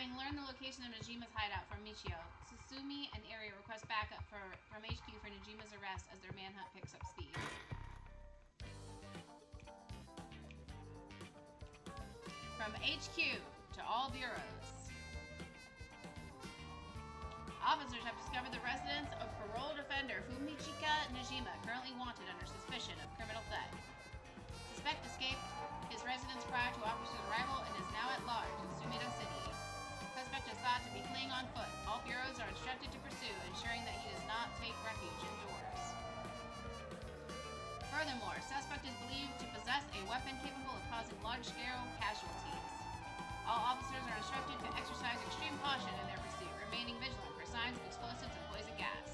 Having learned the location of Nejima's hideout from Michio, Susumi and Area request backup from HQ for Nejima's arrest as their manhunt picks up speed. From HQ to all bureaus. Officers have discovered the residence of paroled offender Fumichika Nejima, currently wanted under suspicion of criminal theft. Suspect escaped his residence prior to officers' arrival and is now at large in Sumida City. Suspect is thought to be fleeing on foot. All bureaus are instructed to pursue, ensuring that he does not take refuge indoors. Furthermore, suspect is believed to possess a weapon capable of causing large-scale casualties. All officers are instructed to exercise extreme caution in their pursuit, remaining vigilant for signs of explosives and poison gas.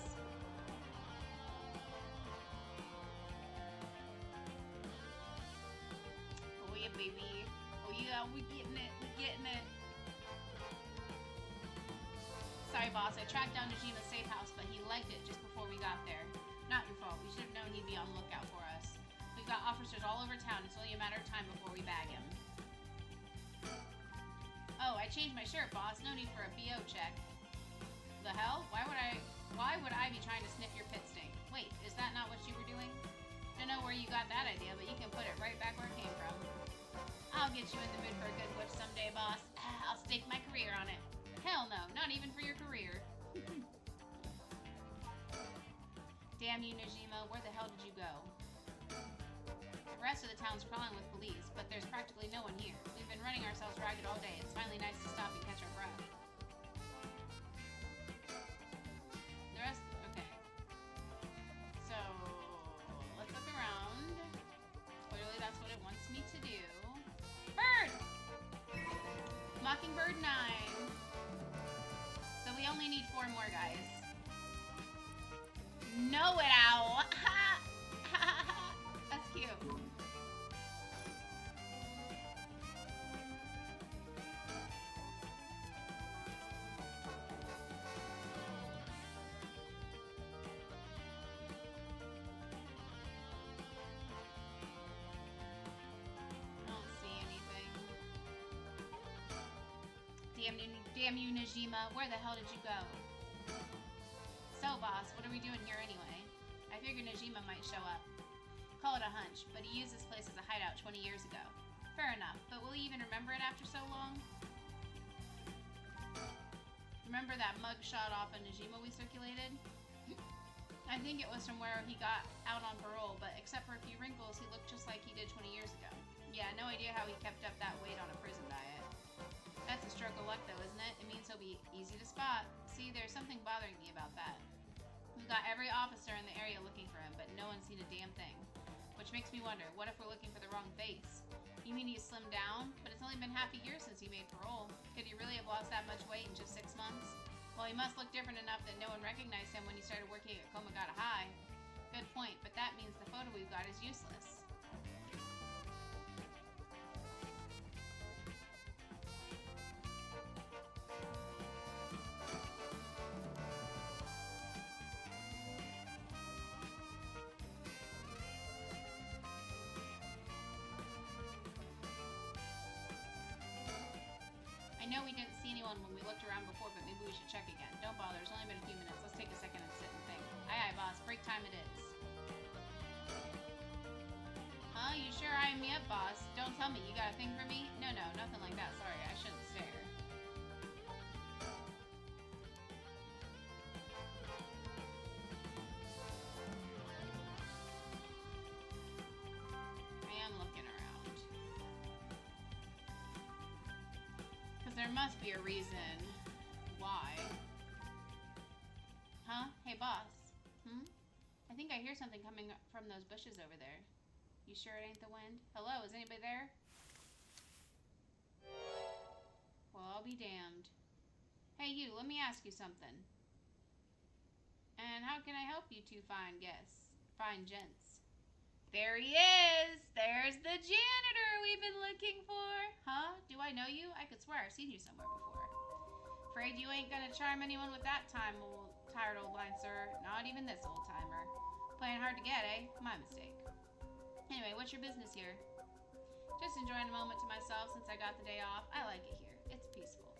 Oh yeah, baby. Oh yeah, we getting it. We getting it. Sorry, boss. I tracked down Nejima's safe house, but he legged it just before we got there. Not your fault. We should have known he'd be on the lookout for us. We've got officers all over town. It's only a matter of time before we bag him. Oh, I changed my shirt, boss. No need for a BO check. The hell? Why would I be trying to sniff your pit stink? Wait, is that not what you were doing? Don't know where you got that idea, but you can put it right back where it came from. I'll get you in the mood for a good whiff someday, boss. I'll stake my career on it. Hell no, not even for your career. Damn you, Nejima, where the hell did you go? The rest of the town's crawling with police, but there's practically no one here. We've been running ourselves ragged all day. It's finally nice to stop and catch our breath. The rest... okay. So, let's look around. Clearly that's what it wants me to do. Bird! Mockingbird 9. So we only need 4 more guys. Know it, owl! That's cute. I don't see anything. Damn you, Nejima. Where the hell did you go? So, boss, what are we doing here anyway? I figured Nejima might show up. Call it a hunch, but he used this place as a hideout 20 years ago. Fair enough, but will he even remember it after so long? Remember that mug shot off of Nejima we circulated? I think it was from where he got out on parole, but except for a few wrinkles, he looked just like he did 20 years ago. Yeah, no idea how he kept up that weight on a prison diet. That's a stroke of luck, though, isn't it? It means he'll be easy to spot. See, there's something bothering me about that. We've got every officer in the area looking for him, but no one's seen a damn thing. Which makes me wonder, what if we're looking for the wrong face? You mean he's slimmed down? But it's only been half a year since he made parole. Could he really have lost that much weight in just 6 months? Well, he must look different enough that no one recognized him when he started working at Komagata High. Good point, but that means the photo we've got is useless. I know we didn't see anyone when we looked around before, but maybe we should check again. Don't bother, it's only been a few minutes. Let's take a second and sit and think. Aye, aye, boss. Break time it is. Huh? You sure eyeing me up, boss? Don't tell me. You got a thing for me? No, nothing like that. Sorry, I shouldn't stare. I am looking around. Because there must be a reason why. Huh? Hey, boss. I think I hear something coming from those bushes over there. You sure it ain't the wind? Hello, is anybody there? Well, I'll be damned. Hey, you, let me ask you something. And how can I help you two fine gents? There he is! There's the janitor we've been looking for! Huh? Do I know you? I could swear I've seen you somewhere before. Afraid you ain't gonna charm anyone with that tired old line, sir. Not even this old-timer. Playing hard to get, eh? My mistake. Anyway, what's your business here? Just enjoying a moment to myself since I got the day off. I like it here. It's peaceful.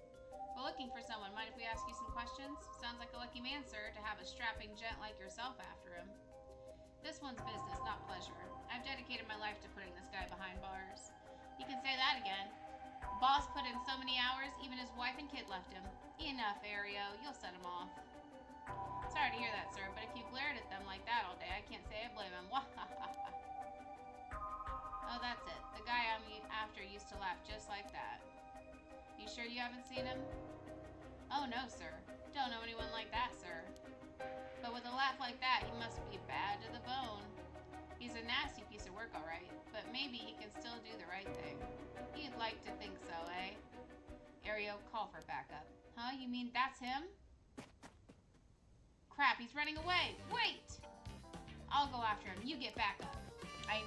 Well, looking for someone. Mind if we ask you some questions? Sounds like a lucky man, sir, to have a strapping gent like yourself after him. This one's business, not pleasure. I've dedicated my life to putting this guy behind bars. You can say that again. Boss put in so many hours, even his wife and kid left him. Enough, Ario. You'll set him off. Sorry to hear that, sir, but if you glared at them like that all day, I can't say I blame him. Oh, that's it. The guy I'm after used to laugh just like that. You sure you haven't seen him? Oh, no, sir. Don't know anyone like that, sir. But with a laugh like that, he must be bad to the bone. He's a nasty piece of work, all right, but maybe he can still do the right thing. You'd like to think so, eh? Ario, call for backup. Huh? You mean that's him? Crap, he's running away. Wait! I'll go after him. You get back up. I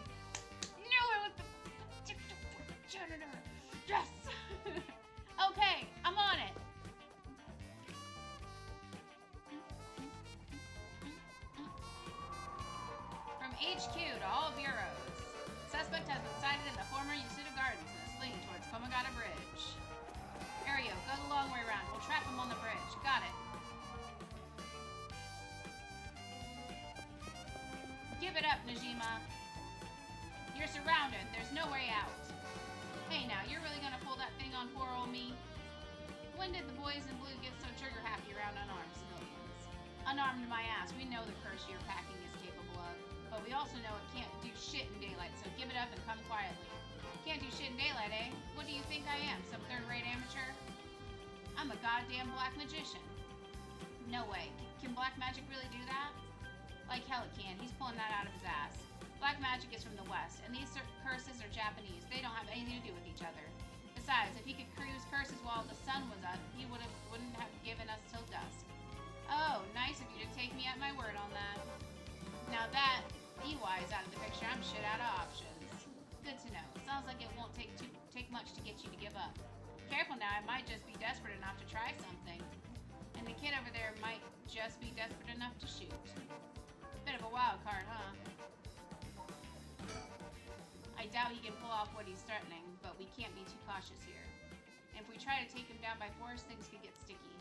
knew it was the janitor. Yes! Okay, I'm on it. From HQ to all bureaus. Suspect has been sighted in the former Yasuda Gardens in a sling towards Komagata Bridge. Ario, go the long way around. We'll trap him on the bridge. Got it. Give it up, Nejima. You're surrounded. There's no way out. Hey now, you're really gonna pull that thing on poor old me? When did the boys in blue get so trigger happy around unarmed civilians? Unarmed my ass. We know the curse you're packing is capable of. But we also know it can't do shit in daylight, so give it up and come quietly. Can't do shit in daylight, eh? What do you think I am, some third-rate amateur? I'm a goddamn black magician. No way. Can black magic really do that? Like hell it can. He's pulling that out of his ass. Black magic is from the West, and these curses are Japanese. They don't have anything to do with each other. Besides, if he could use curses while the sun was up, he wouldn't have given us till dusk. Oh, nice of you to take me at my word on that. Now that EY is out of the picture, I'm shit out of options. Good to know. Sounds like it won't take much to get you to give up. Careful now, I might just be desperate enough to try something. And the kid over there might just be desperate enough to shoot. Bit of a wild card, huh? I doubt he can pull off what he's threatening, but we can't be too cautious here. And if we try to take him down by force, things could get sticky.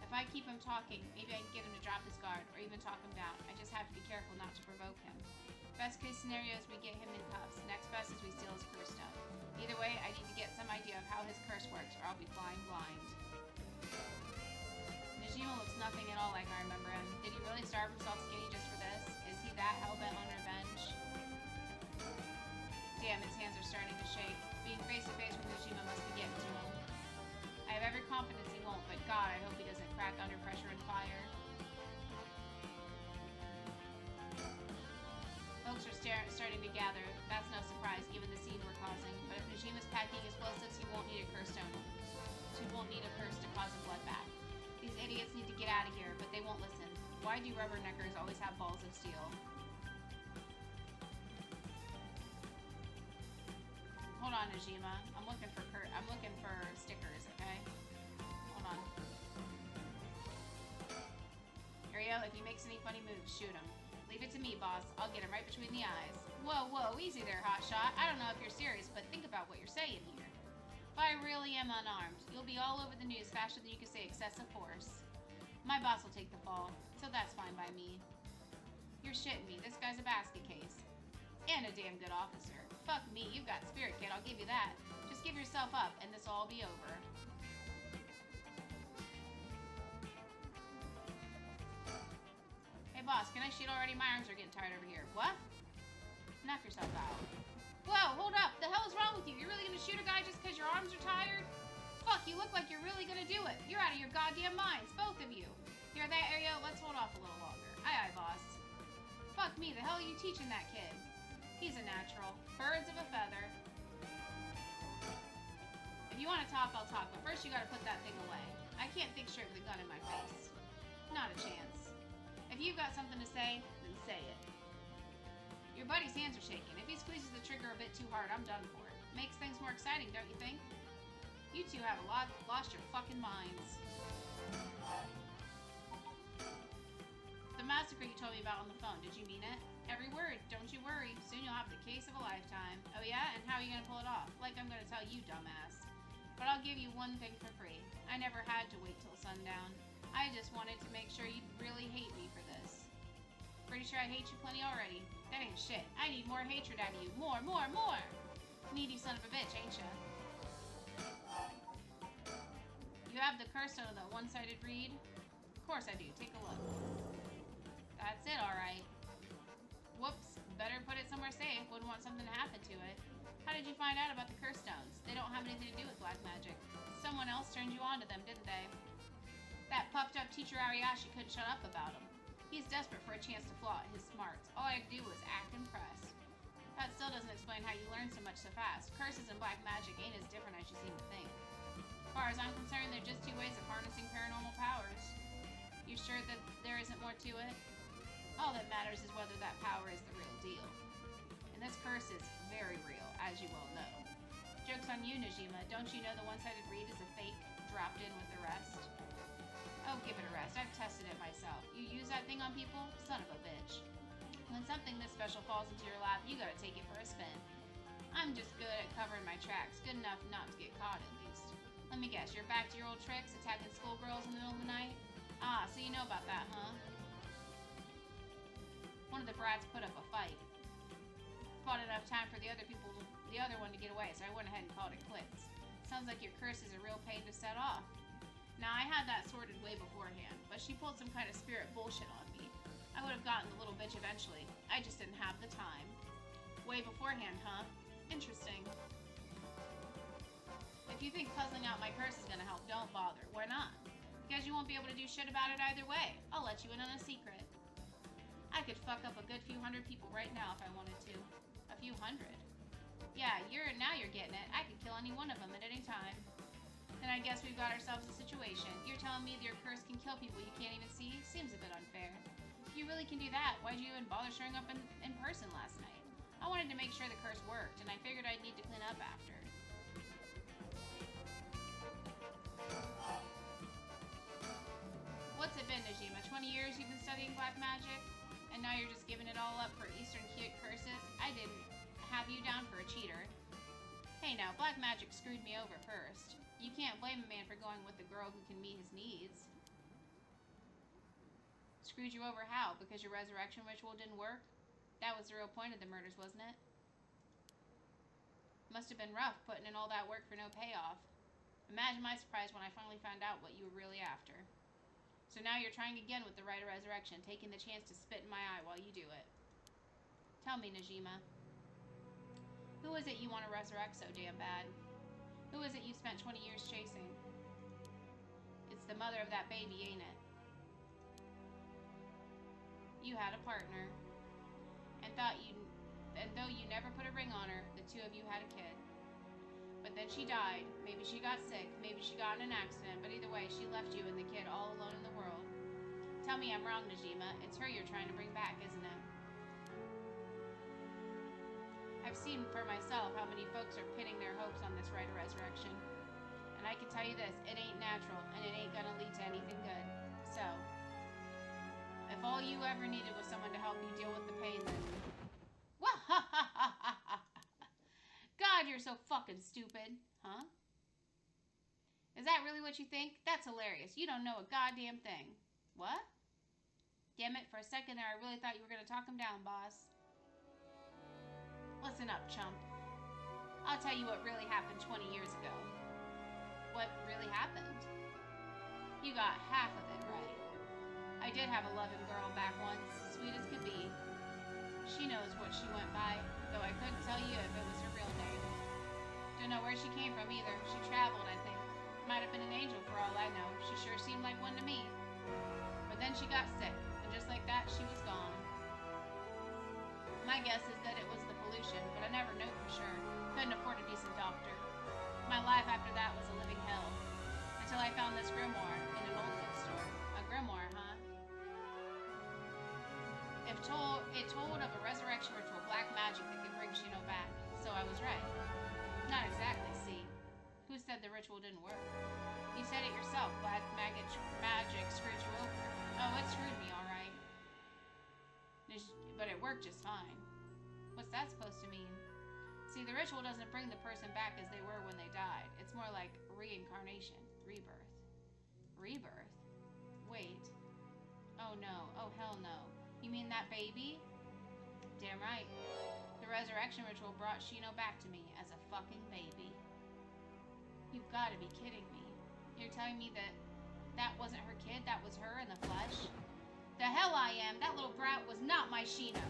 If I keep him talking, maybe I can get him to drop his guard, or even talk him down. I just have to be careful not to provoke him. Best case scenario is we get him in cuffs. Next best is we steal his curse stone. Either way, I need to get some idea of how his curse works, or I'll be flying blind. Nejima looks nothing at all like I remember him. Did he really starve himself skinny just for this? Is he that hell-bent on revenge? Damn, his hands are starting to shake. Being face-to-face with Nejima must be getting to him. I have every confidence he won't, but God, I hope he doesn't crack under pressure and fire. Folks are starting to gather. That's no surprise, given the scene we're causing. But if Nejima's packing explosives, he won't need a curse stone. He won't need a curse to cause a bloodbath. These idiots need to get out of here, but they won't listen. Why do rubberneckers always have balls of steel? Hold on, Nejima. I'm looking for stickers, okay? Hold on. Ario, if he makes any funny moves, shoot him. Leave it to me, boss. I'll get him right between the eyes. Whoa, easy there, hotshot. I don't know if you're serious, but think about what you're saying here. If I really am unarmed, you'll be all over the news faster than you can say excessive force. My boss will take the fall, so that's fine by me. You're shitting me. This guy's a basket case. And a damn good officer. Fuck me, you've got spirit, kid. I'll give you that. Just give yourself up, and this'll all be over. Hey, boss, can I shoot already? My arms are getting tired over here. What? Knock yourself out. Whoa, hold up. The hell is wrong with you? You're really gonna shoot a guy just because your arms are tired? Fuck, you look like you're really gonna do it. You're out of your goddamn minds, both of you. Hear that, Ario? Let's hold off a little longer. Aye, aye, boss. Fuck me, the hell are you teaching that kid? He's a natural. Birds of a feather. If you want to talk, I'll talk, but first you gotta put that thing away. I can't think straight with a gun in my face. Not a chance. If you've got something to say, then say it. Your buddy's hands are shaking. If he squeezes the trigger a bit too hard, I'm done for. Makes things more exciting, don't you think? You two have lost your fucking minds. The massacre you told me about on the phone, did you mean it? Every word, don't you worry. Soon you'll have the case of a lifetime. Oh yeah? And how are you gonna pull it off? Like I'm gonna tell you, dumbass. But I'll give you one thing for free. I never had to wait till sundown. I just wanted to make sure you'd really hate me for this. Pretty sure I hate you plenty already. That ain't shit. I need more hatred out of you. More, more, more! Needy son of a bitch, ain't ya? You have the curse on the one-sided reed? Of course I do. Take a look. That's it, alright. Whoops. Better put it somewhere safe. Wouldn't want something to happen to it. How did you find out about the curse stones? They don't have anything to do with black magic. Someone else turned you on to them, didn't they? That puffed-up teacher Ariashi couldn't shut up about him. He's desperate for a chance to flaunt his smarts. All I had to do was act impressed. That still doesn't explain how you learn so much so fast. Curses and black magic ain't as different as you seem to think. As far as I'm concerned, they're just two ways of harnessing paranormal powers. You sure that there isn't more to it? All that matters is whether that power is the real deal. And this curse is very real, as you well know. Joke's on you, Nejima. Don't you know the one-sided reed is a fake dropped in with the rest? Oh, give it a rest. I've tested it myself. You use that thing on people? Son of a bitch. When something this special falls into your lap, you gotta take it for a spin. I'm just good at covering my tracks. Good enough not to get caught, at least. Let me guess, you're back to your old tricks, attacking schoolgirls in the middle of the night? Ah, so you know about that, huh? One of the brats put up a fight. Fought enough time for the other one to get away, so I went ahead and called it quits. Sounds like your curse is a real pain to set off. Now, I had that sorted way beforehand, but she pulled some kind of spirit bullshit on me. I would have gotten the little bitch eventually. I just didn't have the time. Way beforehand, huh? Interesting. If you think puzzling out my curse is gonna help, don't bother. Why not? Because you won't be able to do shit about it either way. I'll let you in on a secret. I could fuck up a good few hundred people right now if I wanted to. A few hundred? Yeah, now you're getting it. I could kill any one of them at any time. Then I guess we've got ourselves a situation. You're telling me that your curse can kill people you can't even see? Seems a bit unfair. If you really can do that, why'd you even bother showing up in person last night? I wanted to make sure the curse worked, and I figured I'd need to clean up after. What's it been, Nejima? 20 years you've been studying black magic? And now you're just giving it all up for Eastern curses? I didn't have you down for a cheater. Hey now, black magic screwed me over first. You can't blame a man for going with the girl who can meet his needs. Screwed you over how? Because your resurrection ritual didn't work? That was the real point of the murders, wasn't it? Must have been rough putting in all that work for no payoff. Imagine my surprise when I finally found out what you were really after. So now you're trying again with the rite of resurrection, taking the chance to spit in my eye while you do it. Tell me, Nejima. Who is it you want to resurrect so damn bad? Who is it you spent 20 years chasing? It's the mother of that baby, ain't it? You had a partner, and though you never put a ring on her, the two of you had a kid. But then she died. Maybe she got sick, maybe she got in an accident, but either way, she left you and the kid all alone in the world. Tell me I'm wrong, Nejima. It's her you're trying to bring back, isn't it? I've seen for myself how many folks are pinning their hopes on this rite of resurrection. And I can tell you this, it ain't natural, and it ain't gonna lead to anything good. So, if all you ever needed was someone to help you deal with the pain, then... God, you're so fucking stupid, huh? Is that really what you think? That's hilarious. You don't know a goddamn thing. What? Damn it, for a second there I really thought you were gonna talk him down, boss. Listen up, chump. I'll tell you what really happened 20 years ago. What really happened? You got half of it right. I did have a loving girl back once, sweet as could be. She knows what she went by, though I couldn't tell you if it was her real name. Don't know where she came from either. She traveled, I think. Might have been an angel for all I know. She sure seemed like one to me. But then she got sick, and just like that, she was gone. My guess is that it was the pollution, but I never knew for sure. Couldn't afford a decent doctor. My life after that was a living hell. Until I found this grimoire in an old bookstore. A grimoire, huh? It told of a resurrection ritual, black magic that could bring Shino back. So I was right. Not exactly, see. Who said the ritual didn't work? You said it yourself, black magic screwed you over. Oh, it screwed me, alright. But it worked just fine. What's that supposed to mean? See, the ritual doesn't bring the person back as they were when they died. It's more like reincarnation. Rebirth. Rebirth? Wait. Oh no. Oh hell no. You mean that baby? Damn right. The resurrection ritual brought Shino back to me as a fucking baby. You've got to be kidding me. You're telling me that that wasn't her kid, that was her in the flesh? The hell I am. That little brat was not my Shino.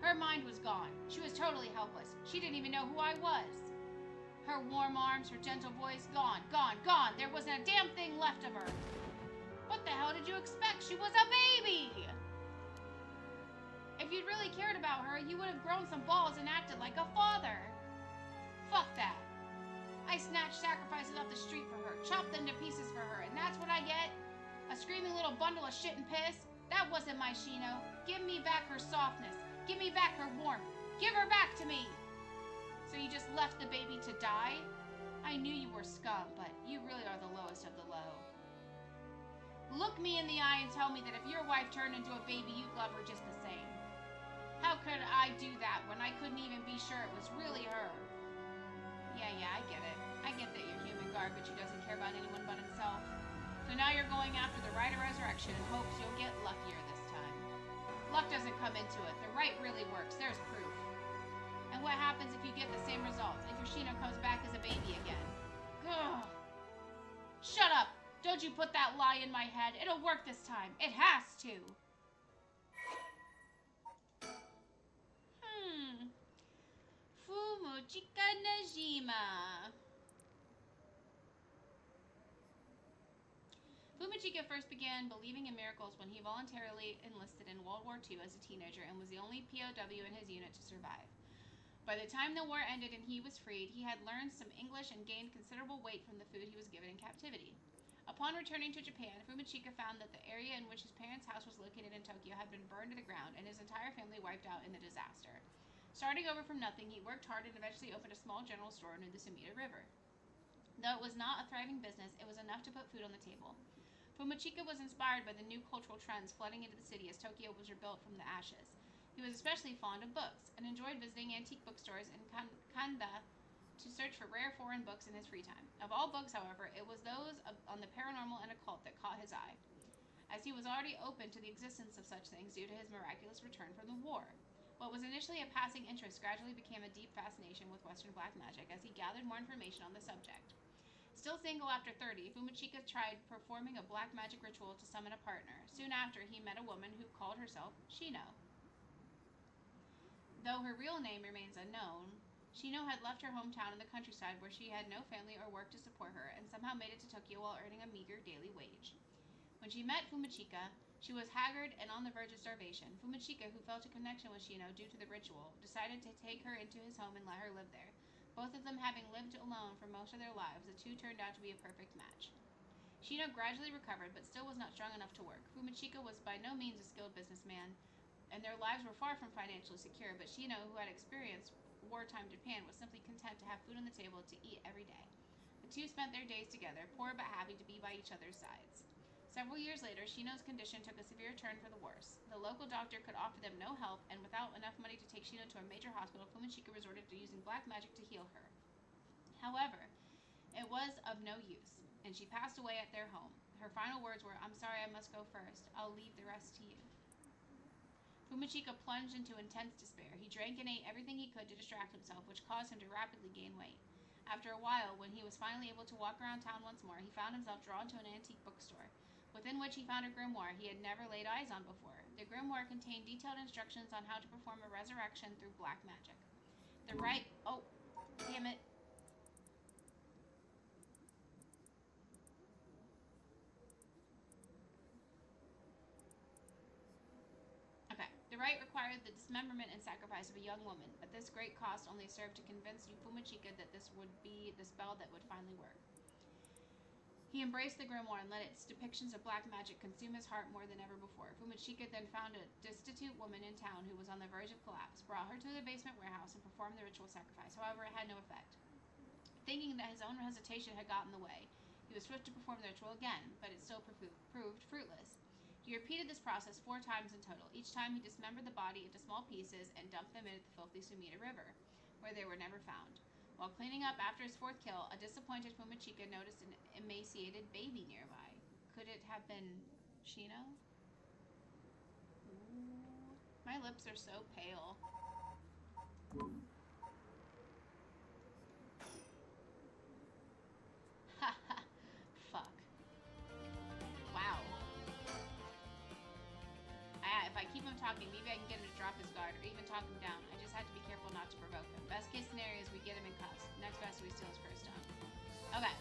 Her mind was gone. She was totally helpless. She didn't even know who I was. Her warm arms, her gentle voice, gone, gone, gone. There wasn't a damn thing left of her. What the hell did you expect? She was a baby! If you'd really cared about her, you would have grown some balls and acted like a father. Fuck that. I snatched sacrifices off the street for her, chopped them to pieces for her, and that's what I get? A screaming little bundle of shit and piss? That wasn't my Shino. Give me back her softness. Give me back her warmth. Give her back to me. So you just left the baby to die? I knew you were scum, but you really are the lowest of the low. Look me in the eye and tell me that if your wife turned into a baby, you'd love her just the same. How could I do that when I couldn't even be sure it was really her? Yeah, I get it. I get that you're human garbage who doesn't care about anyone but himself. So now you're going after the rite of resurrection in hopes you'll get luckier this time. Luck doesn't come into it. The rite really works. There's proof. And what happens if you get the same results? If your Shino comes back as a baby again? Ugh. Shut up! Don't you put that lie in my head. It'll work this time. It has to. Fumochika Nejima. Fumachika first began believing in miracles when he voluntarily enlisted in World War II as a teenager and was the only POW in his unit to survive. By the time the war ended and he was freed, he had learned some English and gained considerable weight from the food he was given in captivity. Upon returning to Japan, Fumachika found that the area in which his parents' house was located in Tokyo had been burned to the ground and his entire family wiped out in the disaster. Starting over from nothing, he worked hard and eventually opened a small general store near the Sumida River. Though it was not a thriving business, it was enough to put food on the table. Fumachika was inspired by the new cultural trends flooding into the city as Tokyo was rebuilt from the ashes. He was especially fond of books and enjoyed visiting antique bookstores in Kanda to search for rare foreign books in his free time. Of all books, however, it was those on the paranormal and occult that caught his eye, as he was already open to the existence of such things due to his miraculous return from the war. What was initially a passing interest gradually became a deep fascination with Western black magic as he gathered more information on the subject. Still single after 30, Fumachika tried performing a black magic ritual to summon a partner. Soon after, he met a woman who called herself Shino. Though her real name remains unknown, Shino had left her hometown in the countryside where she had no family or work to support her and somehow made it to Tokyo while earning a meager daily wage. When she met Fumachika, she was haggard and on the verge of starvation. Fumachika, who felt a connection with Shino due to the ritual, decided to take her into his home and let her live there. Both of them having lived alone for most of their lives, the two turned out to be a perfect match. Shino gradually recovered, but still was not strong enough to work. Fumachika was by no means a skilled businessman, and their lives were far from financially secure, but Shino, who had experienced wartime Japan, was simply content to have food on the table to eat every day. The two spent their days together, poor but happy to be by each other's sides. Several years later, Shino's condition took a severe turn for the worse. The local doctor could offer them no help, and without enough money to take Shino to a major hospital, Fumachika resorted to using black magic to heal her. However, it was of no use, and she passed away at their home. Her final words were, "I'm sorry, I must go first. I'll leave the rest to you." Fumachika plunged into intense despair. He drank and ate everything he could to distract himself, which caused him to rapidly gain weight. After a while, when he was finally able to walk around town once more, he found himself drawn to an antique bookstore, within which he found a grimoire he had never laid eyes on before. The grimoire contained detailed instructions on how to perform a resurrection through black magic. The right... Oh, damn it. Okay. The rite required the dismemberment and sacrifice of a young woman, but this great cost only served to convince Fumachika that this would be the spell that would finally work. He embraced the grimoire and let its depictions of black magic consume his heart more than ever before. Fumachika then found a destitute woman in town who was on the verge of collapse, brought her to the basement warehouse, and performed the ritual sacrifice. However, it had no effect. Thinking that his own hesitation had gotten in the way, he was swift to perform the ritual again, but it still proved fruitless. He repeated this process 4 times in total. Each time he dismembered the body into small pieces and dumped them into the filthy Sumida River, where they were never found. While cleaning up after his fourth kill, a disappointed Fumachika noticed an emaciated baby nearby. Could it have been Shino? Ooh, my lips are so pale. Haha. Fuck. Wow. If I keep him talking, maybe I can get him to drop his guard or even talk him down. I just have to be careful not to provoke him. Best case scenario is we get him in cuffs. Next best, we steal his curse stone. Okay.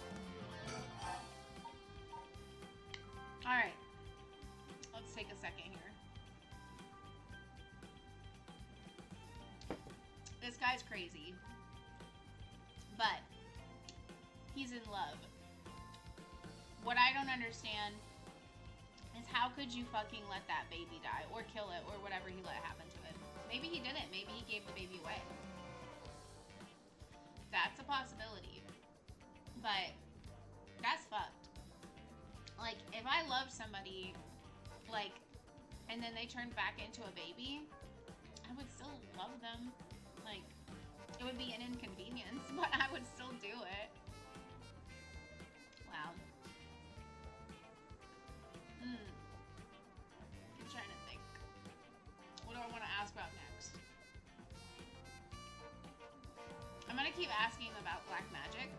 Alright. Let's take a second here. This guy's crazy. But he's in love. What I don't understand is how could you fucking let that baby die or kill it or whatever he let happen to it? Maybe he didn't. Maybe he gave the baby away. That's a possibility. But that's fucked. Like, if I loved somebody, like, and then they turned back into a baby, I would still love them. Like, it would be an inconvenience, but I would still do it. Wow. I'm trying to think. What do I want to ask about next? I'm going to keep asking him about black magic.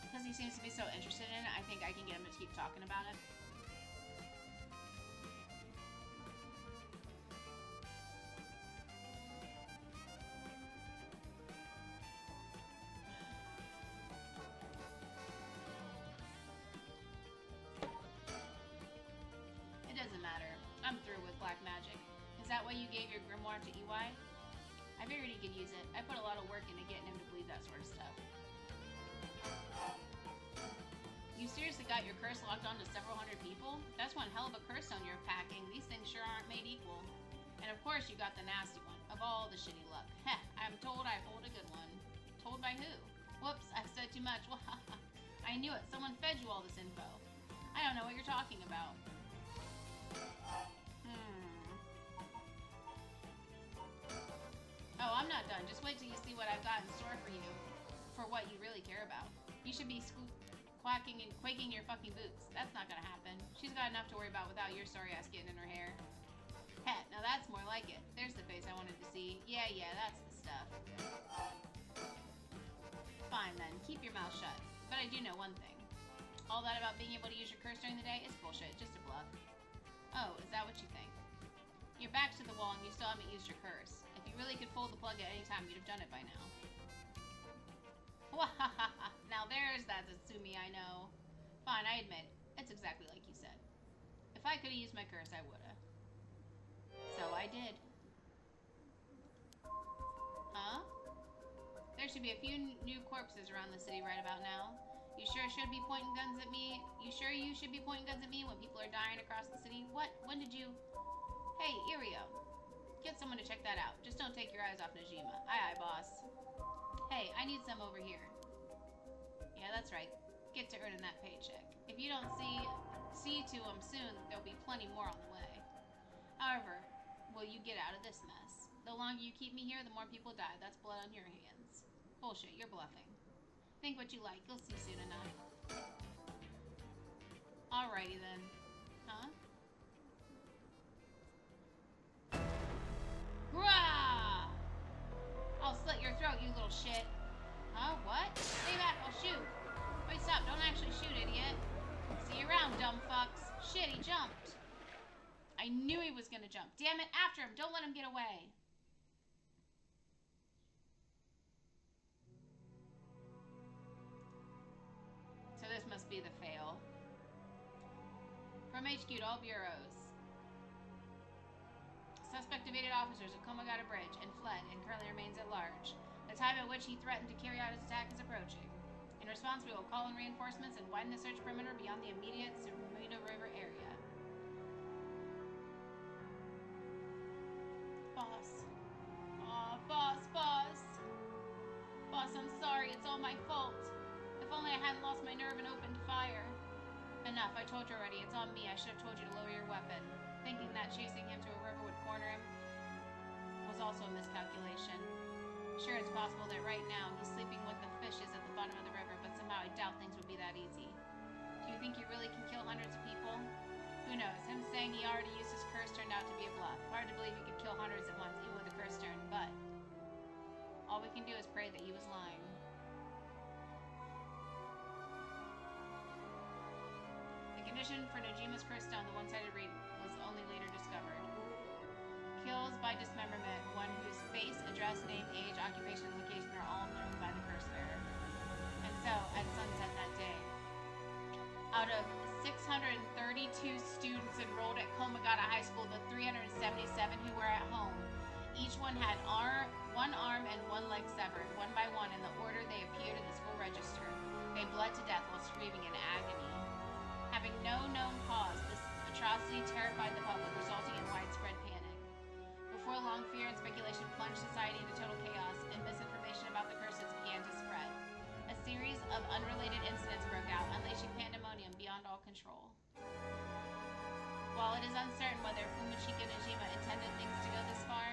Because he seems to be so interested in it, I think I can get him to keep talking about it. It doesn't matter. I'm through with black magic. Is that why you gave your grimoire to EY? I figured he could use it. I put a lot of work into getting him to believe that sort of stuff. You seriously got your curse locked onto several hundred people? That's one hell of a curse stone you're packing. These things sure aren't made equal. And of course you got the nasty one. Of all the shitty luck. Heh, I'm told I hold a good one. Told by who? Whoops, I've said too much. I knew it. Someone fed you all this info. I don't know what you're talking about. Oh, I'm not done. Just wait till you see what I've got in store for you. For what you really care about. You should be quacking and quaking your fucking boots. That's not gonna happen. She's got enough to worry about without your sorry ass getting in her hair. Heh, now that's more like it. There's the face I wanted to see. Yeah, that's the stuff. Fine then, keep your mouth shut. But I do know one thing. All that about being able to use your curse during the day is bullshit, just a bluff. Oh, is that what you think? Your back's to the wall and you still haven't used your curse. If you really could pull the plug at any time, you'd have done it by now. Wahahaha. Now there's that Zatsumi I know. Fine, I admit, it's exactly like you said. If I could have used my curse, I woulda. So I did. Huh? There should be a few new corpses around the city right about now. You sure should be pointing guns at me? You sure you should be pointing guns at me when people are dying across the city? What? When did you... Hey, Irio. Get someone to check that out. Just don't take your eyes off Nejima. Aye, boss. Hey, I need some over here. Yeah, that's right. Get to earning that paycheck. If you don't see to them soon, there'll be plenty more on the way. However, will you get out of this mess? The longer you keep me here, the more people die. That's blood on your hands. Bullshit, you're bluffing. Think what you like. You'll see soon enough. Alrighty then. Huh? Grah! I'll slit your throat, you little shit. Huh? What? Stay back, I'll shoot. Wait, stop. Don't actually shoot, idiot. See you around, dumb fucks. Shit, he jumped. I knew he was gonna jump. Damn it, after him. Don't let him get away. So this must be the fail. From HQ to all bureaus. Suspect evaded officers at Komagata Bridge and fled and currently remains at large. The time at which he threatened to carry out his attack is approaching. In response, we will call in reinforcements and widen the search perimeter beyond the immediate Sumida River area. Boss. Aw, boss. Boss, I'm sorry. It's all my fault. If only I hadn't lost my nerve and opened fire. Enough. I told you already. It's on me. I should have told you to lower your weapon. Thinking that chasing him to a river would corner him was also a miscalculation. Sure, it's possible that right now he's sleeping with the fishes at the bottom of the river, but somehow I doubt things would be that easy. Do you think he really can kill hundreds of people? Who knows? Him saying he already used his curse turned out to be a bluff. Hard to believe he could kill hundreds at once, even with a curse turn, but all we can do is pray that he was lying. The condition for Nejima's curse stone, the one-sided reed, was only later discovered. Kills by dismemberment, one whose face, address, name, age, occupation, and location are all known by the curse bearer. And so, at sunset that day, out of 632 students enrolled at Komagata High School, the 377 who were at home, each one had one arm and one leg severed, one by one, in the order they appeared in the school register. They bled to death while screaming in agony. Having no known cause, this atrocity terrified the public, resulting in widespread panic. Before long, fear and speculation plunged society into total chaos, and misinformation about the curses began to spread. A series of unrelated incidents broke out, unleashing pandemonium beyond all control. While it is uncertain whether Fumishika Nejima intended things to go this far,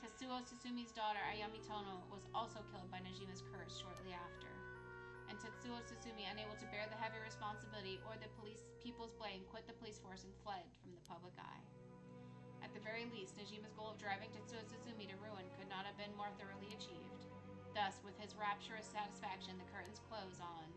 Tetsuo Susumi's daughter, Ayami Tono, was also killed by Nejima's curse shortly after. And Tetsuo Susumi, unable to bear the heavy responsibility or the people's blame, quit the police force and fled from the public eye. At the very least, Nejima's goal of driving Tetsuo Susumi to ruin could not have been more thoroughly achieved. Thus, with his rapturous satisfaction, the curtains close on